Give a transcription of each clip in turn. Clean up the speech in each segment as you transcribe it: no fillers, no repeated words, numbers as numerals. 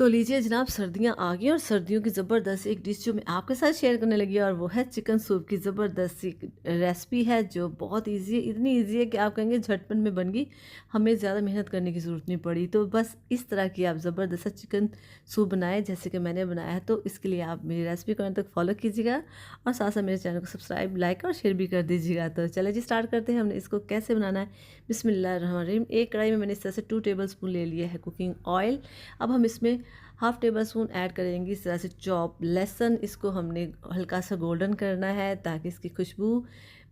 तो लीजिए जनाब, सर्दियाँ आ गई और सर्दियों की ज़बरदस्त एक डिश जो मैं आपके साथ शेयर करने लगी और वो है चिकन सूप की ज़बरदस्त सी रेसिपी है जो बहुत इजी है। इतनी इजी है कि आप कहेंगे झटपट में बन गई, हमें ज़्यादा मेहनत करने की ज़रूरत नहीं पड़ी। तो बस इस तरह की आप ज़बरदस्त सा चिकन सूप बनाएं जैसे कि मैंने बनाया है। तो इसके लिए आप मेरी रेसिपी को अंत तक फॉलो कीजिएगा और साथ साथ मेरे चैनल को सब्सक्राइब, लाइक और शेयर भी कर दीजिएगा। तो चलिए जी स्टार्ट करते हैं, हमने इसको कैसे बनाना है। बिस्मिल्लाहिर्रहमानिर्रहीम। एक कढ़ाई में मैंने इस तरह से 2 टेबल स्पून ले लिया है कुकिंग ऑयल। अब हम इसमें हाफ़ टेबल स्पून ऐड करेंगे इस तरह से चॉप लहसुन। इसको हमने हल्का सा गोल्डन करना है ताकि इसकी खुशबू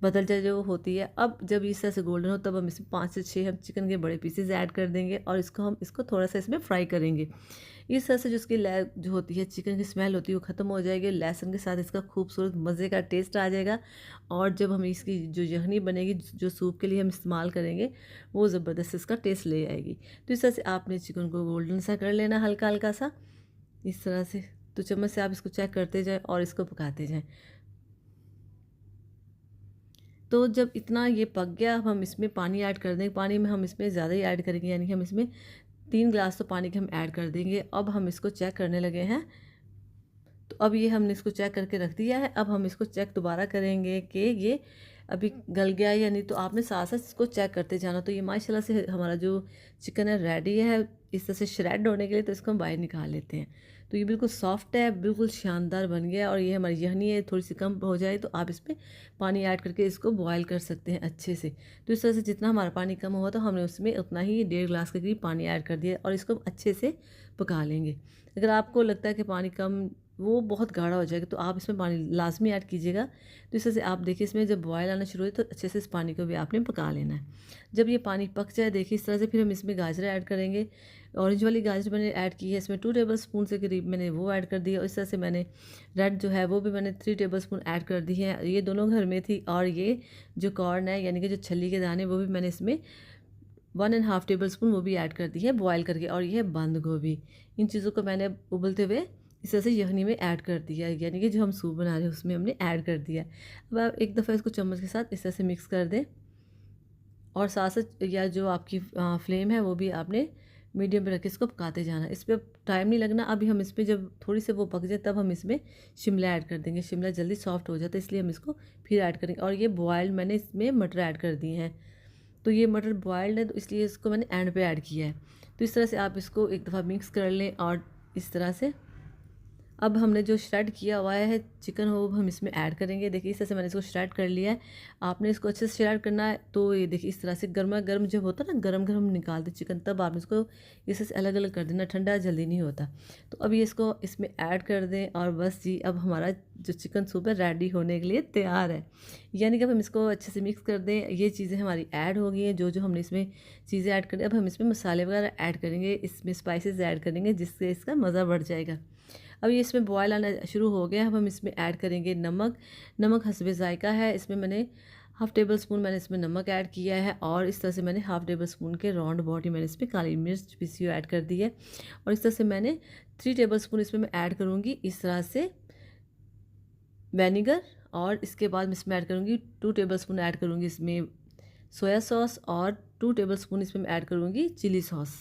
बदल जाए जो होती है। अब जब इस तरह से गोल्डन हो तब हम इसमें 5 से 6 हम चिकन के बड़े पीसेस ऐड कर देंगे और इसको थोड़ा सा इसमें फ्राई करेंगे। इस तरह से जो इसकी जो होती है चिकन की स्मेल होती है वो ख़त्म हो जाएगी। लहसुन के साथ इसका खूबसूरत मज़े का टेस्ट आ जाएगा और जब हम इसकी जो यखनी बनेगी जो सूप के लिए हम इस्तेमाल करेंगे वो ज़बरदस्त इसका टेस्ट ले आएगी। तो इस तरह से आपने चिकन को गोल्डन सा कर लेना हल्का हल्का सा इस तरह से। तो चम्मच से आप इसको चेक करते जाएं और इसको पकाते जाएं। तो जब इतना ये पक गया अब हम इसमें पानी ऐड कर देंगे। पानी में हम इसमें ज़्यादा ही ऐड करेंगे, यानी कि हम इसमें 3 गिलास तो पानी के हम ऐड कर देंगे। अब हम इसको चेक करने लगे हैं। तो अब ये हमने इसको चेक करके रख दिया है। अब हम इसको चेक दोबारा करेंगे कि ये अभी गल गया है या नहीं। तो आपने साथ साथ इसको चेक करते जाना। तो ये माशाल्लाह से हमारा जो चिकन है रेडी है इस तरह से श्रेड होने के लिए। तो इसको हम बाहर निकाल लेते हैं। तो ये बिल्कुल सॉफ्ट है, बिल्कुल शानदार बन गया। और ये हमारी यखनी है थोड़ी सी कम हो जाए तो आप इसमें पानी ऐड करके इसको बॉयल कर सकते हैं अच्छे से। तो इस तरह से जितना हमारा पानी कम हुआ तो हमने उसमें उतना ही 1.5 गिलास के करीब पानी ऐड कर दिया और इसको अच्छे से पका लेंगे। अगर आपको लगता है कि पानी कम, वो बहुत गाढ़ा हो जाएगा, तो आप इसमें पानी लाजमी ऐड कीजिएगा। तो इस तरह से आप देखिए इसमें जब बॉयल आना शुरू हो तो अच्छे से इस पानी को भी आपने पका लेना है। जब ये पानी पक जाए देखिए इस तरह से, फिर हम इसमें गाजर ऐड करेंगे। ऑरेंज वाली गाजर मैंने ऐड की है, इसमें 2 टेबल स्पून से करीब मैंने वो ऐड कर दिया। और इस तरह से मैंने रेड जो है वो भी मैंने 3 टेबल स्पून ऐड कर दी है। ये दोनों घर में थी। और ये जो कॉर्न है यानी कि जो छली के दाने वो भी मैंने इसमें 1.5 टेबल स्पून वो भी ऐड कर दी है बॉयल करके। और ये है बंद गोभी। इन चीज़ों को मैंने उबलते हुए इस तरह से यखनी में ऐड कर दिया, यानी कि जो हम सूप बना रहे हैं उसमें हमने ऐड कर दिया। अब आप एक दफ़ा इसको चम्मच के साथ इस तरह से मिक्स कर दें और साथ साथ या जो आपकी फ्लेम है वो भी आपने मीडियम पे रख के इसको पकाते जाना। इस पर टाइम नहीं लगना। अभी हम इसमें जब थोड़ी से वो पक जाए तब हम इसमें शिमला ऐड कर देंगे। शिमला जल्दी सॉफ्ट हो जाता है इसलिए हम इसको फिर ऐड करेंगे। और ये बॉयल्ड मैंने इसमें मटर ऐड कर दिए हैं। तो ये मटर बॉयल्ड है तो इसलिए इसको मैंने एंड पे ऐड किया है। तो इस तरह से आप इसको एक दफ़ा मिक्स कर लें और इस तरह से अब हमने जो श्रेड किया हुआ है चिकन हो हम इसमें ऐड करेंगे। देखिए इस तरह से मैंने इसको श्रेड कर लिया है। आपने इसको अच्छे से श्रेड करना है। तो ये देखिए इस तरह से गर्मा गर्म जब होता है ना, गरम गरम निकालते चिकन, तब आपने इसको इस तरह से अलग अलग कर देना, ठंडा जल्दी नहीं होता। तो अब ये इसको इसमें ऐड कर दें और बस जी अब हमारा जो चिकन सूप है रेडी होने के लिए तैयार है। यानी कि अब हम इसको अच्छे से मिक्स कर दें। ये चीज़ें हमारी ऐड हो गई हैं जो जो हमने इसमें चीज़ें ऐड करें। अब हम इसमें मसाले वगैरह ऐड करेंगे, इसमें स्पाइसेस ऐड करेंगे जिससे इसका मज़ा बढ़ जाएगा। अब ये इसमें बॉयल आना शुरू हो गया। अब हम इसमें ऐड करेंगे नमक। नमक हस्बे ज़ायक़ा है। इसमें मैंने हाफ़ टेबल स्पून मैंने इसमें नमक ऐड किया है। और इस तरह से मैंने हाफ़ टेबल स्पून के राउंड अबाउट ही मैंने इसमें काली मिर्च पीसी हुई ऐड कर दी है। और इस तरह से मैंने 3 टेबल स्पून इसमें मैं ऐड करूँगी इस तरह से विनेगर। और इसके बाद मैं इसमें ऐड करूँगी 2 टेबल स्पून ऐड करूँगी इसमें सोया सॉस और 2 टेबल स्पून इसमें मैं ऐड करूँगी चिली सॉस।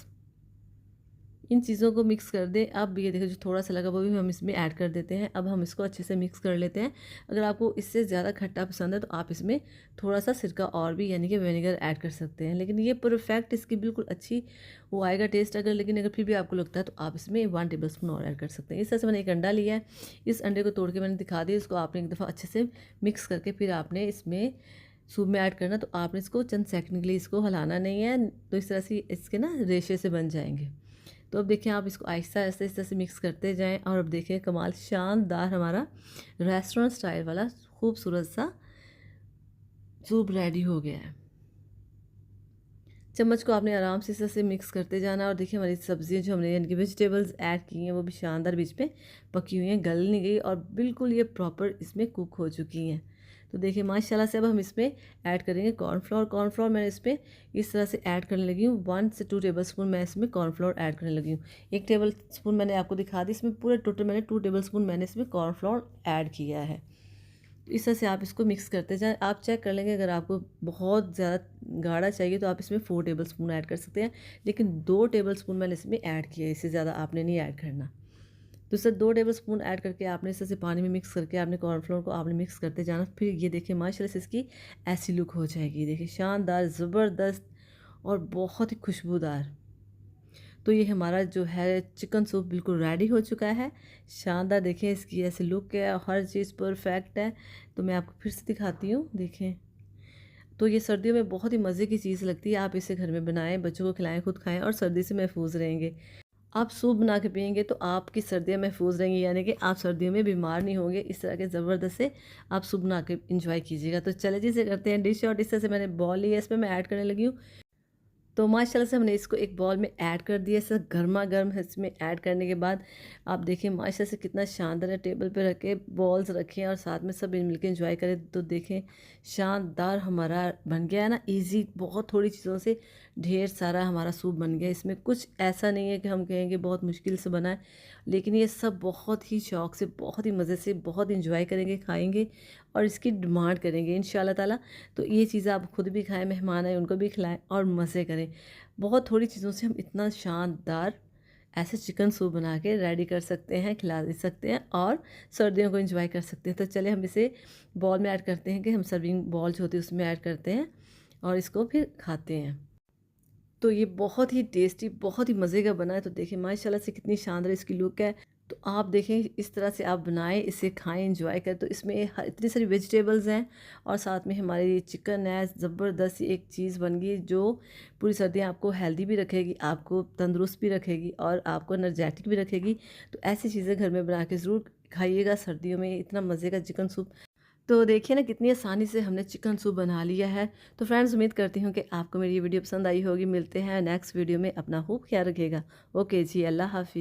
इन चीज़ों को मिक्स कर दें। अब ये देखो जो थोड़ा सा लगा वो भी हम इसमें ऐड कर देते हैं। अब हम इसको अच्छे से मिक्स कर लेते हैं। अगर आपको इससे ज़्यादा खट्टा पसंद है तो आप इसमें थोड़ा सा सिरका और भी यानी कि विनेगर ऐड कर सकते हैं। लेकिन ये परफेक्ट इसकी बिल्कुल अच्छी वो आएगा टेस्ट। अगर फिर भी आपको लगता है तो आप इसमें 1 टेबल स्पून और ऐड कर सकते हैं। इस तरह से मैंने एक अंडा लिया है। इस अंडे को तोड़ के मैंने दिखा दिया। इसको आपने एक दफ़ा अच्छे से मिक्स करके फिर आपने इसमें सूप में ऐड करना। तो आपने इसको चंद सेकंड के लिए इसको हिलाना नहीं है। तो इस तरह से इसके ना रेशे से बन जाएंगे। तो अब देखिए आप इसको आहिस्ता आहिस्ता इस तरह से मिक्स करते जाएं। और अब देखिए कमाल शानदार हमारा रेस्टोरेंट स्टाइल वाला खूबसूरत सा सूप रेडी हो गया है। चम्मच को आपने आराम से इस तरह से मिक्स करते जाना। और देखिए हमारी सब्जियां जो हमने यानी कि वेजिटेबल्स ऐड की हैं वो भी शानदार बीच में पकी हुई हैं, गल नहीं गई और बिल्कुल ये प्रॉपर इसमें कुक हो चुकी हैं। तो देखिए माशाल्लाह से अब हम इसमें ऐड करेंगे कॉर्नफ्लोर। कॉर्नफ्लोर मैंने इसमें इस तरह से ऐड करने लगी हूँ। 1 से 2 टेबल स्पून मैं इसमें कॉर्नफ्लोर ऐड करने लगी हूँ। 1 टेबल स्पून मैंने आपको दिखा दी, इसमें पूरे टोटल मैंने 2 टेबल स्पून मैंने इसमें कॉर्नफ्लोर ऐड किया है। इस तरह से आप इसको मिक्स करते जाएं। आप चेक कर लेंगे, अगर आपको बहुत ज़्यादा गाढ़ा चाहिए तो आप इसमें 4 टेबलस्पून ऐड कर सकते हैं, लेकिन 2 टेबलस्पून मैंने इसमें ऐड किया है, इससे ज़्यादा आपने नहीं ऐड करना। तो सर 2 टेबलस्पून ऐड करके आपने इस तरह से पानी में मिक्स करके आपने कॉर्नफ्लोर को आपने मिक्स करते जाना। फिर ये देखिए माशाल्लाह से इसकी ऐसी लुक हो जाएगी, देखिए शानदार, ज़बरदस्त और बहुत ही खुशबूदार। तो ये हमारा जो है चिकन सूप बिल्कुल रेडी हो चुका है, शानदार। देखें इसकी ऐसी लुक है, हर चीज़ परफेक्ट है। तो मैं आपको फिर से दिखाती हूँ, देखें। तो ये सर्दियों में बहुत ही मज़े की चीज़ लगती है, आप इसे घर में बनाएं, बच्चों को खिलाएं, खुद खाएं और सर्दी से महफूज रहेंगे। आप सूप बना के पियेंगे तो आपकी सर्दियाँ महफूज रहेंगी, यानी कि आप सर्दियों में बीमार नहीं होंगे। इस तरह के ज़बरदस्त से आप सूप बना के इंजॉय कीजिएगा। तो चलिए जी, इसे करते हैं डिश आउट। इस तरह से मैंने बॉल ली है, इसमें मैं ऐड करने लगी हूँ। तो माशाल्लाह से हमने इसको एक बॉल में ऐड कर दिया। सर गर्मा गर्म है, इसमें ऐड करने के बाद आप देखिए माशाल्लाह से कितना शानदार है। टेबल पे रख के बॉल्स रखें और साथ में सब मिलके एंजॉय करें। तो देखें शानदार हमारा बन गया है ना, इजी, बहुत थोड़ी चीज़ों से ढेर सारा हमारा सूप बन गया। इसमें कुछ ऐसा नहीं है कि हम कहेंगे बहुत मुश्किल से बना है, लेकिन ये सब बहुत ही शौक़ से, बहुत ही मज़े से, बहुत इंजॉय करेंगे, खाएँगे और इसकी डिमांड करेंगे इंशाल्लाह ताला। तो ये चीज़ें आप खुद भी खाएं, मेहमान आए उनको भी खिलाएं और मज़े करें। बहुत थोड़ी चीज़ों से हम इतना शानदार ऐसे चिकन सूप बना के रेडी कर सकते हैं, खिला दे सकते हैं और सर्दियों को एंजॉय कर सकते हैं। तो चलिए हम इसे बॉल में ऐड करते हैं, कि हम सर्विंग बॉल जो होती है उसमें ऐड करते हैं और इसको फिर खाते हैं। तो ये बहुत ही टेस्टी, बहुत ही मज़े का बना है। तो देखिए माशाल्लाह से कितनी शानदार इसकी लुक है। तो आप देखें इस तरह से आप बनाएं, इसे खाएं, एंजॉय करें। तो इसमें इतनी सारी वेजिटेबल्स हैं और साथ में हमारी चिकन है, ज़बरदस्त एक चीज़ बन गई जो पूरी सर्दियाँ आपको हेल्दी भी रखेगी, आपको तंदुरुस्त भी रखेगी और आपको एनर्जेटिक भी रखेगी। तो ऐसी चीज़ें घर में बना के ज़रूर खाइएगा सर्दियों में, इतना मज़े का चिकन सूप। तो देखिए ना कितनी आसानी से हमने चिकन सूप बना लिया है। तो फ्रेंड्स उम्मीद करती हूँ कि आपको मेरी ये वीडियो पसंद आई होगी। मिलते हैं नेक्स्ट वीडियो में, अपना खूब ख्याल रखिएगा। ओके जी, अल्लाह हाफ़िज़।